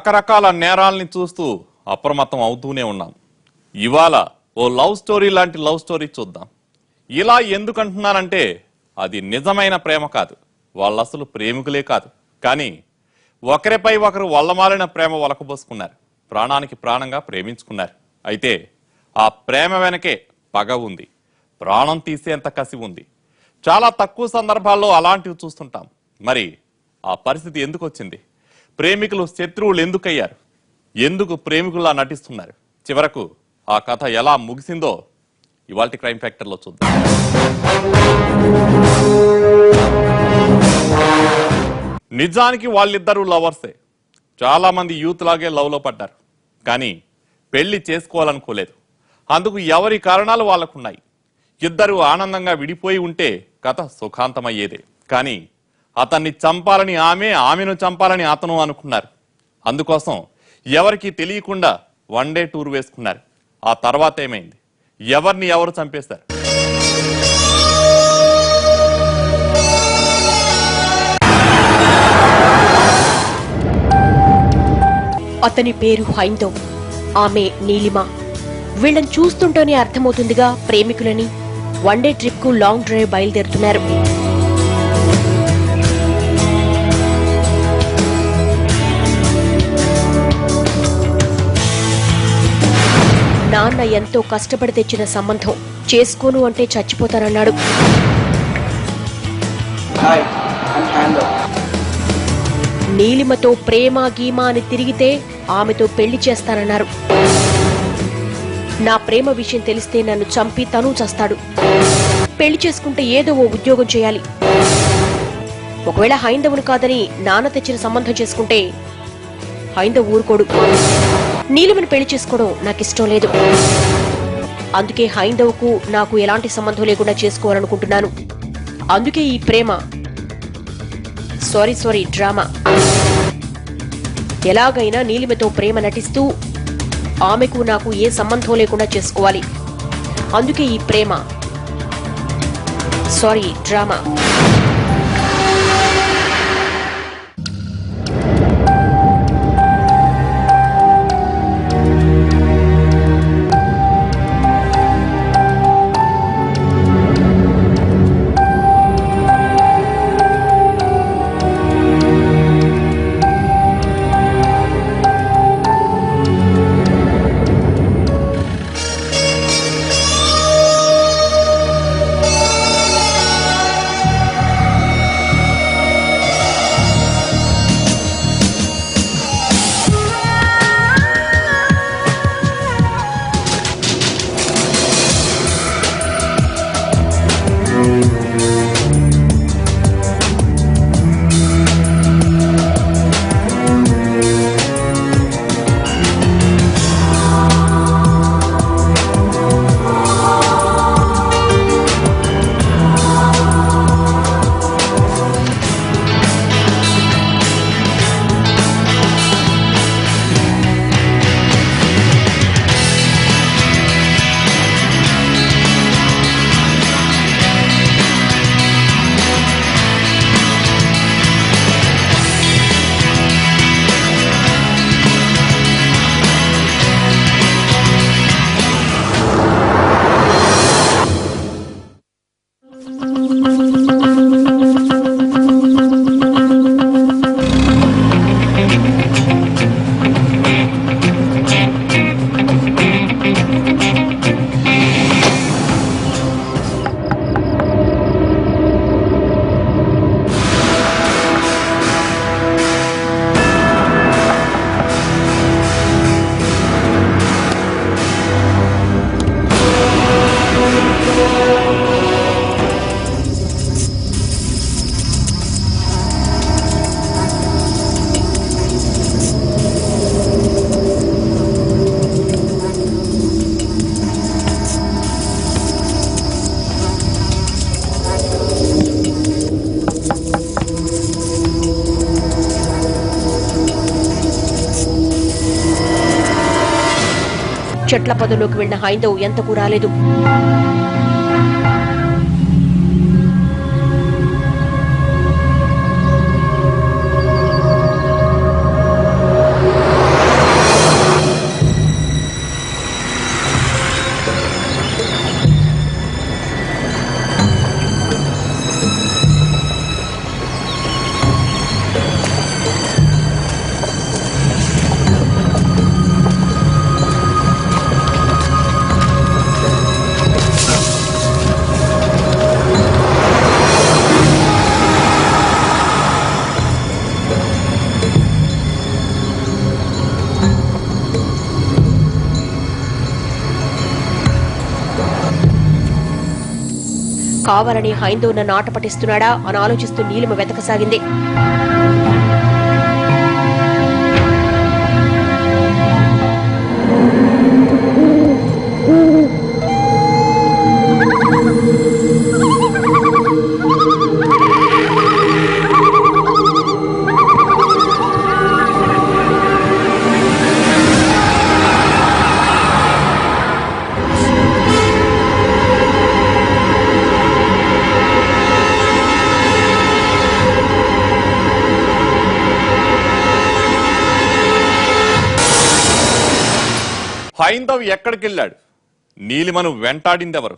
రకరకాల నేరాల్ని చూస్తూ అప్రమత్తం అవుతూనే ఉన్నాం. ఇవాళ ఓ లవ్ స్టోరీ లాంటి లవ్ స్టోరీ చూద్దాం. ఇలా ఎందుకంటున్నానంటే అది నిజమైన ప్రేమ కాదు, వాళ్ళు అసలు ప్రేమికులే కాదు, కానీ ఒకరిపై ఒకరు వల్లమాలిన ప్రేమ వలకబోసుకున్నారు, ప్రాణానికి ప్రాణంగా ప్రేమించుకున్నారు. అయితే ఆ ప్రేమ వెనకే పగ ఉంది, ప్రాణం తీసేంత కసి ఉంది. చాలా తక్కువ సందర్భాల్లో అలాంటివి చూస్తుంటాం. మరి ఆ పరిస్థితి ఎందుకు వచ్చింది? ప్రేమికులు శత్రువులు ఎందుకయ్యారు? ఎందుకు ప్రేమికుల్లా నటిస్తున్నారు? చివరకు ఆ కథ ఎలా ముగిసిందో ఇవాల్టి క్రైమ్ ఫ్యాక్టర్లో చూద్దాం. నిజానికి వాళ్ళిద్దరూ లవర్సే. చాలా మంది యూత్ లాగే లవ్ లో పడ్డారు, కానీ పెళ్లి చేసుకోవాలనుకోలేదు. అందుకు ఎవరి కారణాలు వాళ్ళకున్నాయి. ఇద్దరు ఆనందంగా విడిపోయి ఉంటే కథ సుఖాంతమయ్యేదే. కానీ అతన్ని చంపాలని ఆమెను చంపాలని అతను అనుకున్నారు. అందుకోసం ఎవరికి తెలియకుండా వన్ డే టూర్ వేసుకున్నారు. ఆ తర్వాత ఏమైంది? ఎవరిని ఎవరు చంపేశారు? అతని పేరు హైందవ్, ఆమె నీలిమ. వీళ్ళని చూస్తుంటేనే అర్థమవుతుందిగా ప్రేమికులని. వన్ డే ట్రిప్ కు లాంగ్ డ్రైవ్ బయలుదేరుతున్నారు. నాన్న ఎంతో కష్టపడి తెచ్చిన సంబంధం, చేసుకోను అంటే చచ్చిపోతానన్నాడు. నీలిమతో ప్రేమ గీమా అని తిరిగితే ఆమెతో పెళ్లి చేస్తానన్నారు. నా ప్రేమ విషయం తెలిస్తే నన్ను చంపి తను చస్తాడు. పెళ్లి చేసుకుంటే ఏదో ఓ ఉద్యోగం చేయాలి. ఒకవేళ హైందవుని కాదని నాన్న తెచ్చిన సంబంధం చేసుకుంటే హైందవ్ ఊరుకోడు. నీలిమని పెళ్లి చేసుకోవడం నాకిష్టం లేదు. అందుకే హైందవ్కు నాకు ఎలాంటి సంబంధం లేకుండా చేసుకోవాలనుకుంటున్నాను. అందుకే ఈ ప్రేమ సారీ డ్రామా. ఎలాగైనా నీలిమతో ప్రేమ నటిస్తూ ఆమెకు నాకు ఏ సంబంధం లేకుండా చేసుకోవాలి. అందుకే ఈ ప్రేమ సారీ డ్రామా. చెట్ల పదలోకి వెళ్లిన హైందవ్ ఎంతకు రాలేదు. కావాలని హైందవ్ నన్ను ఆట పట్టిస్తున్నాడా అని ఆలోచిస్తూ నీలిమ వెతకసాగింది. హైందవ్ ఎక్కడికెళ్ళాడు? నీలిమను వెంటాడిందెవరు?